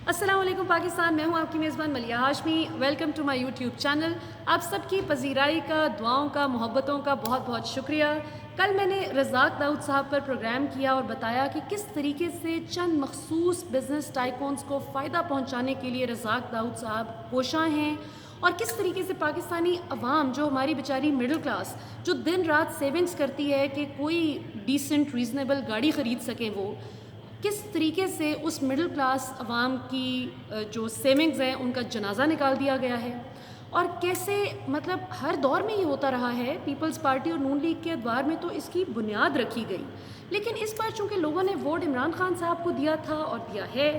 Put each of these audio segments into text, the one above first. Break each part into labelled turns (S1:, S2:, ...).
S1: السلام علیکم پاکستان، میں ہوں آپ کی میزبان Malia Hashmi. Welcome to my YouTube channel. آپ سب کی پذیرائی کا، دعاؤں کا، محبتوں کا بہت بہت شکریہ. کل میں نے رزاق داؤد صاحب پر پروگرام کیا اور بتایا کہ کس طریقے سے چند مخصوص بزنس ٹائکونز کو فائدہ پہنچانے کے لیے رزاق داؤد صاحب کوشاں ہیں، اور کس طریقے سے پاکستانی عوام جو ہماری بیچاری مڈل کلاس جو دن رات سیونگز کرتی ہے کہ کوئی ڈیسنٹ ریزنیبل گاڑی خرید سکیں، وہ کس طریقے سے اس مڈل کلاس عوام کی جو سیونگز ہیں ان کا جنازہ نکال دیا گیا ہے، اور کیسے مطلب ہر دور میں یہ ہوتا رہا ہے. پیپلز پارٹی اور نون لیگ کے ادوار میں تو اس کی بنیاد رکھی گئی، لیکن اس بار چونکہ لوگوں نے ووٹ عمران خان صاحب کو دیا تھا اور دیا ہے،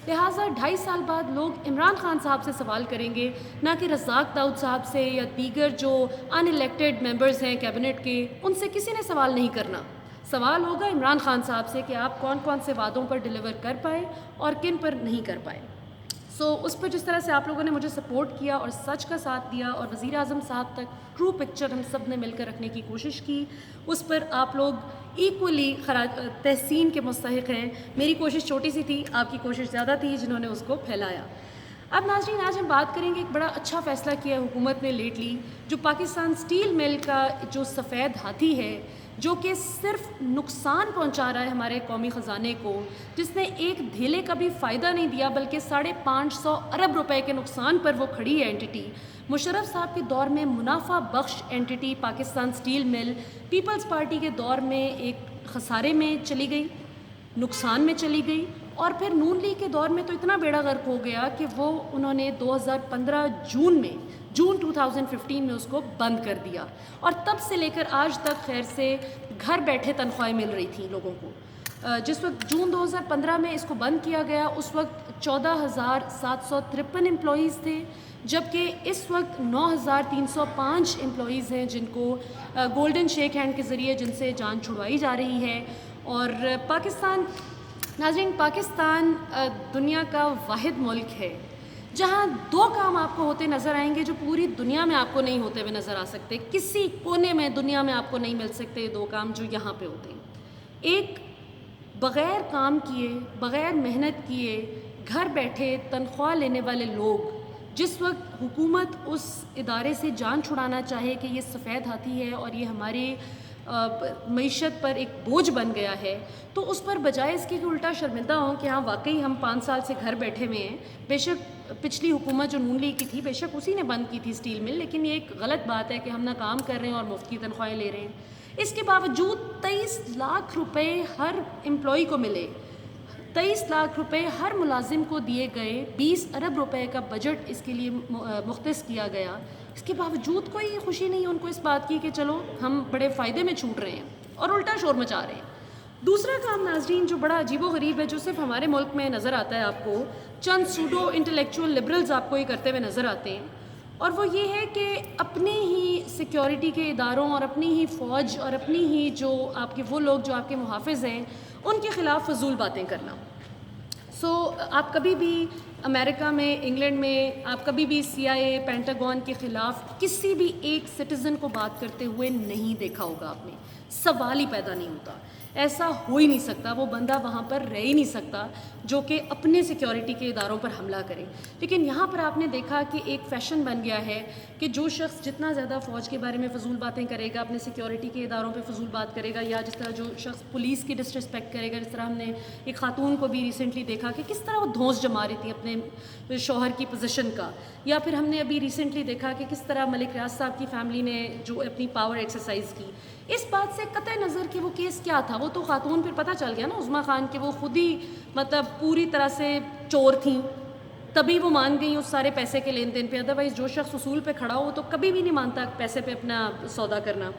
S1: لہٰذا 2.5 سال بعد لوگ عمران خان صاحب سے سوال کریں گے، نہ کہ رزاق داؤد صاحب سے یا دیگر جو ان الیکٹڈ ممبرز ہیں کیبنٹ کے. ان سے کسی نے سوال نہیں کرنا. سوال ہوگا عمران خان صاحب سے کہ آپ کون کون سے وعدوں پر ڈیلیور کر پائے اور کن پر نہیں کر پائے. اس پر جس طرح سے آپ لوگوں نے مجھے سپورٹ کیا اور سچ کا ساتھ دیا اور وزیر اعظم صاحب تک ٹرو پکچر ہم سب نے مل کر رکھنے کی کوشش کی، اس پر آپ لوگ ایکولی تحسین کے مستحق ہیں. میری کوشش چھوٹی سی تھی، آپ کی کوشش زیادہ تھی جنہوں نے اس کو پھیلایا. اب ناظرین، آج ہم بات کریں گے ایک بڑا اچھا فیصلہ کیا ہے حکومت نے لیٹلی، جو پاکستان سٹیل مل کا جو سفید ہاتھی ہے، جو کہ صرف نقصان پہنچا رہا ہے ہمارے قومی خزانے کو، جس نے ایک دھیلے کا بھی فائدہ نہیں دیا بلکہ 550 ارب روپے کے نقصان پر وہ کھڑی ہے اینٹی. مشرف صاحب کے دور میں منافع بخش اینٹی پاکستان سٹیل مل پیپلز پارٹی کے دور میں ایک خسارے میں چلی گئی، نقصان میں چلی گئی، اور پھر نون لیگ کے دور میں تو اتنا بیڑا غرق ہو گیا کہ انہوں نے 2015 جون 2015 میں اس کو بند کر دیا، اور تب سے لے کر آج تک خیر سے گھر بیٹھے تنخواہیں مل رہی تھیں لوگوں کو. جس وقت جون 2015 میں اس کو بند کیا گیا اس وقت 14,753 امپلائیز تھے، جبکہ اس وقت 9,305 امپلائیز ہیں جن کو گولڈن شیک ہینڈ کے ذریعے جن سے جان چھڑوائی جا رہی ہے. اور پاکستان دنیا کا واحد ملک ہے جہاں 2 کام آپ کو ہوتے نظر آئیں گے جو پوری دنیا میں آپ کو نہیں ہوتے ہوئے نظر آ سکتے، کسی کونے میں دنیا میں آپ کو نہیں مل سکتے. 2 کام جو یہاں پہ ہوتے ہیں، ایک بغیر کام کیے، بغیر محنت کیے، گھر بیٹھے تنخواہ لینے والے لوگ. جس وقت حکومت اس ادارے سے جان چھڑانا چاہے کہ یہ سفید ہاتھی ہے اور یہ ہماری معیشت پر ایک بوجھ بن گیا ہے، تو اس پر بجائے اس کے کہ الٹا شرمندہ ہوں کہ ہاں واقعی ہم 5 سال سے گھر بیٹھے ہوئے ہیں. بے شک پچھلی حکومت جو نون لیگ کی تھی، بے شک اسی نے بند کی تھی سٹیل مل، لیکن یہ ایک غلط بات ہے کہ ہم نہ کام کر رہے ہیں اور مفت کی تنخواہیں لے رہے ہیں. اس کے باوجود 23 لاکھ روپے ہر امپلائی کو ملے، 23 لاکھ روپے ہر ملازم کو دیے گئے، 20 ارب روپے کا بجٹ اس کے لیے مختص کیا گیا. اس کے باوجود کوئی خوشی نہیں ان کو اس بات کی کہ چلو ہم بڑے فائدے میں چھوٹ رہے ہیں، اور الٹا شور مچا رہے ہیں. دوسرا کام ناظرین جو بڑا عجیب و غریب ہے، جو صرف ہمارے ملک میں نظر آتا ہے، آپ کو چند سوڈو انٹلیکچوئل لبرلز آپ کو یہ کرتے ہوئے نظر آتے ہیں، اور وہ یہ ہے کہ اپنے ہی سیکیورٹی کے اداروں اور اپنی ہی فوج اور اپنی ہی جو آپ کے وہ لوگ جو آپ کے محافظ ہیں ان کے خلاف فضول باتیں کرنا. آپ کبھی بھی امریکہ میں، انگلینڈ میں، آپ کبھی بھی CIA، پینٹاگون کے خلاف کسی بھی ایک سٹیزن کو بات کرتے ہوئے نہیں دیکھا ہوگا آپ نے. سوال ہی پیدا نہیں ہوتا، ایسا ہو ہی نہیں سکتا، وہ بندہ وہاں پر رہ ہی نہیں سکتا جو کہ اپنے سیکیورٹی کے اداروں پر حملہ کرے. لیکن یہاں پر آپ نے دیکھا کہ ایک فیشن بن گیا ہے کہ جو شخص جتنا زیادہ فوج کے بارے میں فضول باتیں کرے گا، اپنے سیکیورٹی کے اداروں پہ فضول بات کرے گا، یا جس طرح جو شخص پولیس کی ڈسرسپیکٹ کرے گا، جس طرح ہم نے ایک خاتون کو بھی ریسنٹلی دیکھا کہ کس طرح وہ دھونس جما رہی تھی اپنے شوہر کی پوزیشن کا، یا پھر ہم نے ابھی ریسنٹلی دیکھا کہ کس طرح ملک ریاض صاحب کی فیملی نے جو اپنی پاور ایکسرسائز کی. اس بات سے قطع نظر کہ وہ کیس کیا تھا، وہ تو خاتون پھر پتہ چل گیا نا عظمیٰ خان کہ وہ خود ہی مطلب پوری طرح سے چور تھیں، تبھی وہ مان گئیں اس سارے پیسے کے لین دین پہ. ادروائز جو شخص اصول پہ کھڑا ہو تو کبھی بھی نہیں مانتا پیسے پہ اپنا سودا کرنا.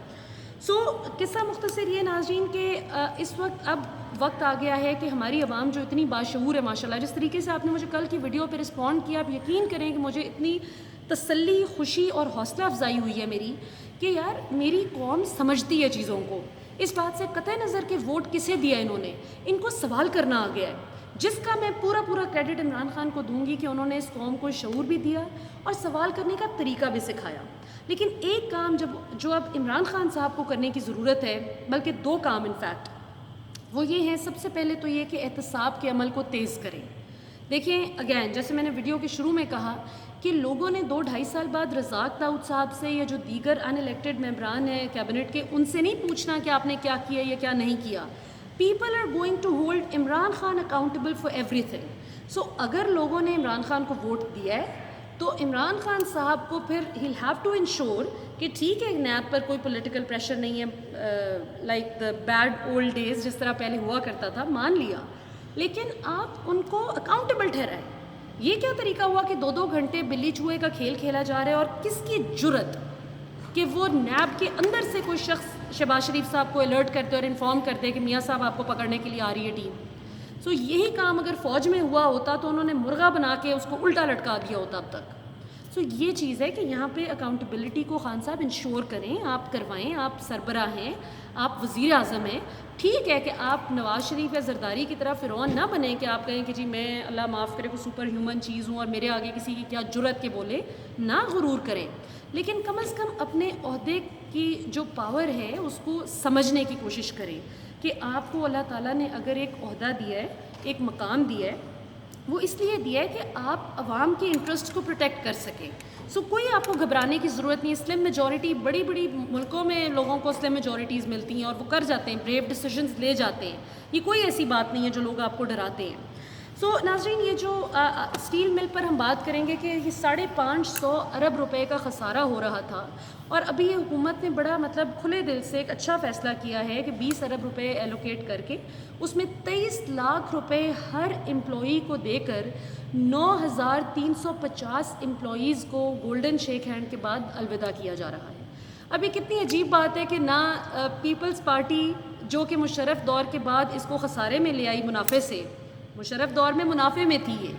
S1: قصہ مختصر یہ ناظرین کہ اس وقت اب وقت آ گیا ہے کہ ہماری عوام جو اتنی باشعور ہے ماشاءاللہ، جس طریقے سے آپ نے مجھے کل کی ویڈیو پہ رسپونڈ کیا، آپ یقین کریں کہ مجھے اتنی تسلی، خوشی اور حوصلہ افزائی ہوئی ہے میری کہ یار میری قوم سمجھتی ہے چیزوں کو. اس بات سے قطع نظر کہ ووٹ کسے دیا انہوں نے، ان کو سوال کرنا آ گیا ہے، جس کا میں پورا کریڈٹ عمران خان کو دوں گی کہ انہوں نے اس قوم کو شعور بھی دیا اور سوال کرنے کا طریقہ بھی سکھایا. لیکن ایک کام جو اب عمران خان صاحب کو کرنے کی ضرورت ہے، بلکہ 2 کام انفیکٹ، وہ یہ ہیں. سب سے پہلے تو یہ کہ احتساب کے عمل کو تیز کریں. دیکھیں اگین جیسے میں نے ویڈیو کے شروع میں کہا کہ لوگوں نے 2-2.5 سال بعد رزاق داؤد صاحب سے یا جو دیگر ان الیکٹڈ ممبران ہیں کیبنٹ کے ان سے نہیں پوچھنا کہ آپ نے کیا کیا یا کیا نہیں کیا. People are going to hold Imran Khan accountable for everything. سو اگر لوگوں نے عمران خان کو ووٹ دیا ہے تو عمران خان صاحب کو پھر ہیل ہیو ٹو انشور کہ ٹھیک ہے نیب پر کوئی پولیٹیکل پریشر نہیں ہے like the bad old days جس طرح پہلے ہوا کرتا تھا, مان لیا, لیکن آپ ان کو اکاؤنٹیبل ٹھہرائیں. یہ کیا طریقہ ہوا کہ 2 گھنٹے بلی چوہے کا کھیل کھیلا جا رہا ہے, اور کس کی جرت کہ وہ نیب کے اندر سے کوئی شخص شہباز شریف صاحب کو الرٹ کرتے اور انفارم کرتے کہ میاں صاحب آپ کو پکڑنے کے لیے آ رہی ہے ٹیم. سو یہی کام اگر فوج میں ہوا ہوتا تو انہوں نے مرغا بنا کے اس کو الٹا لٹکا دیا ہوتا اب تک. سو یہ چیز ہے کہ یہاں پہ اکاؤنٹیبلٹی کو خان صاحب انشور کریں, آپ کروائیں. آپ سربراہ ہیں, آپ وزیر اعظم ہیں. ٹھیک ہے کہ آپ نواز شریف یا زرداری کی طرح فرعون نہ بنیں کہ آپ کہیں کہ جی میں اللہ معاف کرے کو سپر ہیومن چیز ہوں اور میرے آگے کسی کی کیا جرت کے بولے, نہ غرور کریں. لیکن کم از کم اپنے عہدے کی جو پاور ہے اس کو سمجھنے کی کوشش کریں کہ آپ کو اللہ تعالیٰ نے اگر ایک عہدہ دیا ہے, ایک مقام دیا ہے, وہ اس لیے دیا ہے کہ آپ عوام کے انٹرسٹ کو پروٹیکٹ کر سکیں. سو کوئی آپ کو گھبرانے کی ضرورت نہیں. اسلم میجورٹی بڑی بڑی ملکوں میں لوگوں کو اسلم میجورٹیز ملتی ہیں اور وہ کر جاتے ہیں, بریو ڈیسیجنز لے جاتے ہیں. یہ کوئی ایسی بات نہیں ہے جو لوگ آپ کو ڈراتے ہیں. سو ناظرین, یہ جو اسٹیل مل پر ہم بات کریں گے کہ یہ 550 ارب روپے کا خسارہ ہو رہا تھا, اور ابھی یہ حکومت نے بڑا مطلب کھلے دل سے ایک اچھا فیصلہ کیا ہے کہ 20 ارب روپے ایلوکیٹ کر کے اس میں 23 لاکھ روپے ہر امپلائی کو دے کر 9350 امپلائیز کو گولڈن شیک ہینڈ کے بعد الوداع کیا جا رہا ہے. اب یہ کتنی عجیب بات ہے کہ نہ پیپلز پارٹی جو کہ مشرف دور کے بعد اس کو خسارے میں لے آئی منافع سے, مشرف دور میں منافع میں تھی یہ,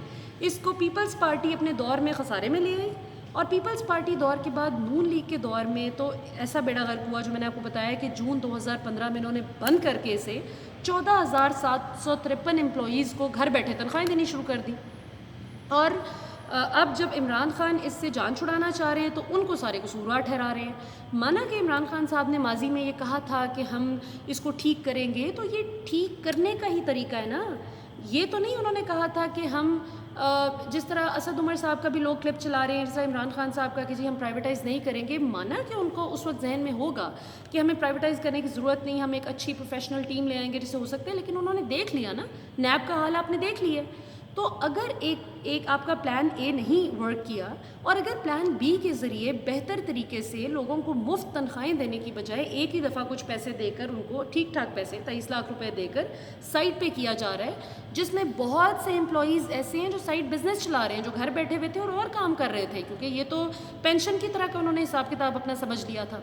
S1: اس کو پیپلز پارٹی اپنے دور میں خسارے میں لے آئی. اور پیپلز پارٹی دور کے بعد نون لیگ کے دور میں تو ایسا بیڑا غرق ہوا جو میں نے آپ کو بتایا کہ جون 2015 میں انہوں نے بند کر کے اسے 14,753 امپلائیز کو گھر بیٹھے تنخواہیں دینی شروع کر دی. اور اب جب عمران خان اس سے جان چھڑانا چاہ رہے ہیں تو ان کو سارے قصوروار ٹھہرا رہے ہیں. مانا کہ عمران خان صاحب نے ماضی میں یہ کہا تھا کہ ہم اس کو ٹھیک کریں گے, تو یہ ٹھیک کرنے کا ہی طریقہ ہے نا. یہ تو نہیں انہوں نے کہا تھا کہ ہم جس طرح اسد عمر صاحب کا بھی لوگ کلپ چلا رہے ہیں, جیسا عمران خان صاحب کا کہ جی ہم پرائیویٹائز نہیں کریں گے. مانا کہ ان کو اس وقت ذہن میں ہوگا کہ ہمیں پرائیویٹائز کرنے کی ضرورت نہیں, ہم ایک اچھی پروفیشنل ٹیم لے آئیں گے جس سے ہو سکتا ہے, لیکن انہوں نے دیکھ لیا نا نیب کا حال, آپ نے دیکھ لیا. تو اگر ایک آپ کا پلان اے نہیں ورک کیا, اور اگر پلان بی کے ذریعے بہتر طریقے سے لوگوں کو مفت تنخواہیں دینے کی بجائے ایک ہی دفعہ کچھ پیسے دے کر ان کو ٹھیک ٹھاک پیسے 23 لاکھ روپے دے کر سائٹ پہ کیا جا رہا ہے, جس میں بہت سے امپلائیز ایسے ہیں جو سائٹ بزنس چلا رہے ہیں, جو گھر بیٹھے ہوئے تھے اور کام کر رہے تھے, کیونکہ یہ تو پینشن کی طرح کا انہوں نے حساب کتاب اپنا سمجھ لیا تھا.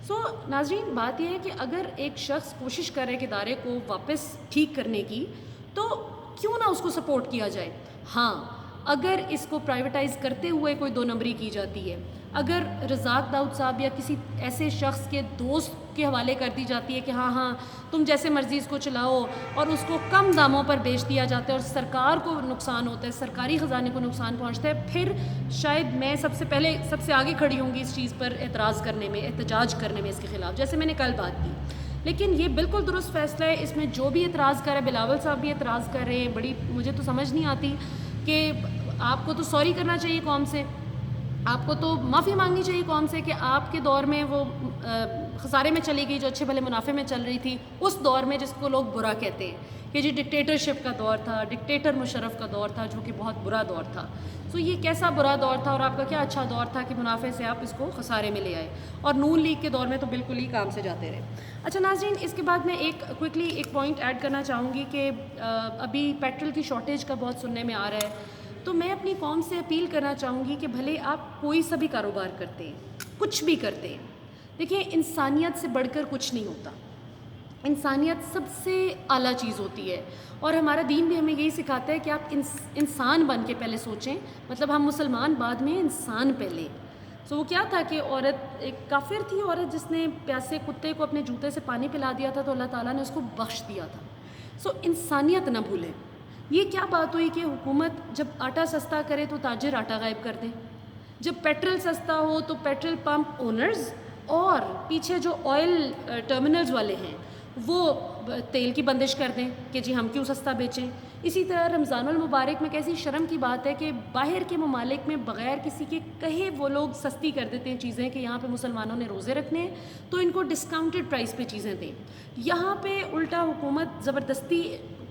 S1: سو ناظرین, بات یہ ہے کہ اگر ایک شخص کوشش کرے کہ ادارے کو واپس ٹھیک کرنے کی, تو کیوں نہ اس کو سپورٹ کیا جائے. ہاں, اگر اس کو پرائیویٹائز کرتے ہوئے کوئی 2 نمبری کی جاتی ہے, اگر رزاق داؤد صاحب یا کسی ایسے شخص کے دوست کے حوالے کر دی جاتی ہے کہ ہاں تم جیسے مرضی اس کو چلاؤ, اور اس کو کم داموں پر بیچ دیا جاتا ہے اور سرکار کو نقصان ہوتا ہے, سرکاری خزانے کو نقصان پہنچتا ہے, پھر شاید میں سب سے آگے کھڑی ہوں گی اس چیز پر اعتراض کرنے میں, احتجاج کرنے میں اس کے خلاف, جیسے میں نے کل بات کی. لیکن یہ بالکل درست فیصلہ ہے. اس میں جو بھی اعتراض کر رہا ہے, بلاول صاحب بھی اعتراض کر رہے ہیں, بڑی مجھے تو سمجھ نہیں آتی کہ آپ کو تو سوری کرنا چاہیے قوم سے, آپ کو تو معافی مانگنی چاہیے قوم سے کہ آپ کے دور میں وہ خسارے میں چلی گئی جو اچھے بھلے منافع میں چل رہی تھی, اس دور میں جس کو لوگ برا کہتے ہیں کہ جی ڈکٹیٹرشپ کا دور تھا, ڈکٹیٹر مشرف کا دور تھا, جو کہ بہت برا دور تھا. سو یہ کیسا برا دور تھا اور آپ کا کیا اچھا دور تھا کہ منافع سے آپ اس کو خسارے میں لے آئے, اور نون لیگ کے دور میں تو بالکل ہی کام سے جاتے رہے. اچھا ناظرین, اس کے بعد میں کوئکلی ایک پوائنٹ ایڈ کرنا چاہوں گی کہ ابھی پیٹرول کی شارٹیج کا بہت سننے میں آ رہا ہے, تو میں اپنی قوم سے اپیل کرنا چاہوں گی کہ بھلے آپ کوئی سا بھی کاروبار کرتے ہیں, کچھ بھی کرتے ہیں, دیکھیں انسانیت سے بڑھ کر کچھ نہیں ہوتا. انسانیت سب سے اعلیٰ چیز ہوتی ہے, اور ہمارا دین بھی ہمیں یہی سکھاتا ہے کہ آپ انسان بن کے پہلے سوچیں, مطلب ہم مسلمان بعد میں, انسان پہلے. سو وہ کیا تھا کہ عورت ایک کافر تھی عورت جس نے پیاسے کتے کو اپنے جوتے سے پانی پلا دیا تھا, تو اللہ تعالیٰ نے اس کو بخش دیا تھا. سو انسانیت نہ بھولیں. یہ کیا بات ہوئی کہ حکومت جب آٹا سستا کرے تو تاجر آٹا غائب کر دیں, جب پیٹرول سستا ہو تو پیٹرول پمپ اونرز اور پیچھے جو آئل ٹرمینلز والے ہیں وہ تیل کی بندش کر دیں کہ جی ہم کیوں سستا بیچیں. اسی طرح رمضان المبارک میں کیسی شرم کی بات ہے کہ باہر کے ممالک میں بغیر کسی کے کہے وہ لوگ سستی کر دیتے ہیں چیزیں کہ یہاں پہ مسلمانوں نے روزے رکھنے ہیں تو ان کو ڈسکاؤنٹڈ پرائس پہ چیزیں دیں. یہاں پہ الٹا حکومت زبردستی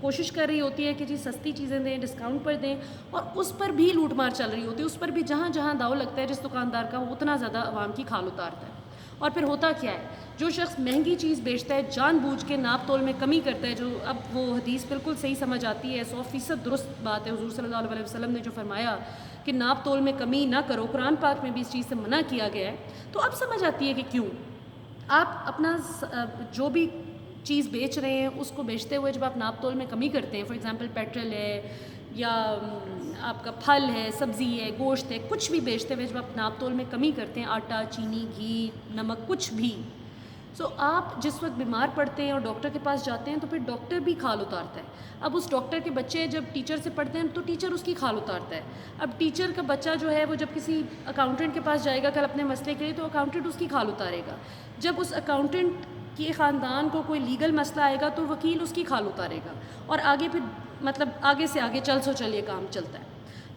S1: کوشش کر رہی ہوتی ہے کہ جی سستی چیزیں دیں, ڈسکاؤنٹ پر دیں, اور اس پر بھی لوٹ مار چل رہی ہوتی ہے. اس پر بھی جہاں جہاں داؤ لگتا ہے جس دکاندار کا, وہ اتنا زیادہ عوام کی کھال اتارتا ہے. اور پھر ہوتا کیا ہے, جو شخص مہنگی چیز بیچتا ہے جان بوجھ کے ناپ تول میں کمی کرتا ہے, جو اب وہ حدیث بالکل صحیح سمجھ آتی ہے, 100% درست بات ہے. حضور صلی اللہ علیہ وسلم نے جو فرمایا کہ ناپ تول میں کمی نہ کرو, قرآن پاک میں بھی اس چیز سے منع کیا گیا ہے. تو اب سمجھ آتی ہے کہ کیوں آپ اپنا جو بھی چیز بیچ رہے ہیں اس کو بیچتے ہوئے جب آپ ناپ تول میں کمی کرتے ہیں, فار ایگزامپل پیٹرول ہے یا آپ کا پھل ہے, سبزی ہے, گوشت ہے, کچھ بھی بیچتے ہوئے جب آپ ناپ تول میں کمی کرتے ہیں, آٹا, چینی, گھی, نمک, کچھ بھی, سو آپ جس وقت بیمار پڑتے ہیں اور ڈاکٹر کے پاس جاتے ہیں تو پھر ڈاکٹر بھی کھال اتارتا ہے. اب اس ڈاکٹر کے بچے جب ٹیچر سے پڑھتے ہیں تو ٹیچر اس کی کھال اتارتا ہے. اب ٹیچر کا بچہ جو ہے وہ جب کسی اکاؤنٹنٹ کے پاس جائے گا کل اپنے مسئلے کے لیے تو اکاؤنٹنٹ اس کی کھال اتارے گا. جب اس اکاؤنٹنٹ کے خاندان کو کوئی لیگل مسئلہ آئے گا تو وکیل اس کی کھال اتارے گا, اور آگے پھر مطلب آگے سے آگے چل یہ کام چلتا ہے.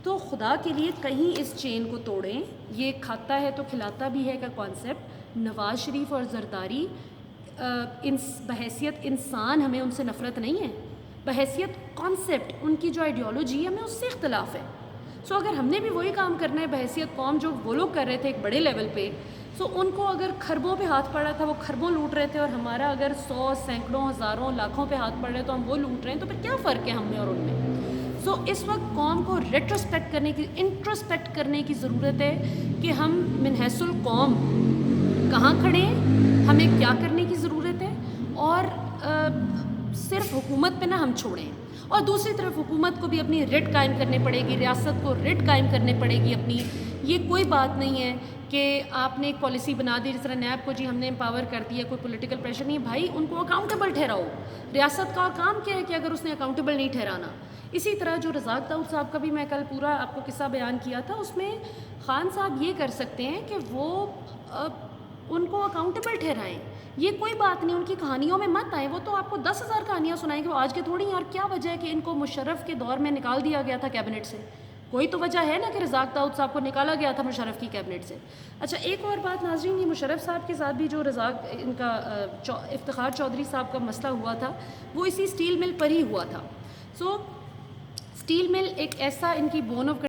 S1: تو خدا کے لیے کہیں اس چین کو توڑیں. یہ کھاتا ہے تو کھلاتا بھی ہے کا کانسیپٹ, نواز شریف اور زرداری بحیثیت انسان ہمیں ان سے نفرت نہیں ہے, بحیثیت کانسیپٹ ان کی جو آئیڈیالوجی ہے ہمیں اس سے اختلاف ہے. سو اگر ہم نے بھی وہی کام کرنا ہے بحیثیت قوم جو وہ لوگ کر رہے تھے ایک بڑے لیول پہ, سو ان کو اگر کھربوں پہ ہاتھ پڑا تھا وہ کھربوں لوٹ رہے تھے, اور ہمارا اگر 100 سینکڑوں ہزاروں لاکھوں پہ ہاتھ پڑ رہے تو ہم وہ لوٹ رہے ہیں, تو پھر کیا فرق ہے ہم میں اور ان میں. سو اس وقت قوم کو ریٹروسپیکٹ کرنے کی, انٹروسپیکٹ کرنے کی ضرورت ہے کہ ہم من حیث القوم کہاں کھڑے ہیں, ہمیں کیا کرنے کی ضرورت ہے, اور صرف حکومت پہ نہ ہم چھوڑیں. اور دوسری طرف حکومت کو بھی اپنی ریٹ قائم کرنے پڑے گی, ریاست کو ریٹ قائم کرنے پڑے گی اپنی. یہ کوئی بات نہیں ہے کہ آپ نے ایک پالیسی بنا دی, جس طرح نیب کو جی ہم نے امپاور کر دیا, کوئی پولیٹیکل پریشر نہیں ہے بھائی, ان کو اکاؤنٹیبل ٹھہراؤ. ریاست کا کام کیا ہے کہ اگر اس نے اکاؤنٹیبل نہیں ٹھہرانا. اسی طرح جو رزاق داؤد صاحب کا بھی میں کل پورا آپ کو قصہ بیان کیا تھا, اس میں خان صاحب یہ کر سکتے ہیں کہ وہ ان کو اکاؤنٹیبل ٹھہرائیں. یہ کوئی بات نہیں, ان کی کہانیوں میں مت آئیں, وہ تو آپ کو 10,000 کہانیاں سنائیں گے, وہ آج کے تھوڑی ہیں. اور کیا وجہ ہے کہ ان کو مشرف کے دور میں نکال دیا گیا تھا کیبنٹ سے؟ کوئی تو وجہ ہے نا کہ رزاق داؤد صاحب کو نکالا گیا تھا مشرف کی کیبنٹ سے. اچھا ایک اور بات ناظرین, یہ مشرف صاحب کے ساتھ بھی جو رزاق ان کا افتخار چودھری صاحب کا مسئلہ ہوا تھا وہ اسی اسٹیل مل پر ہی ہوا تھا. سو اسٹیل مل ایک ایسا ان کی بون آف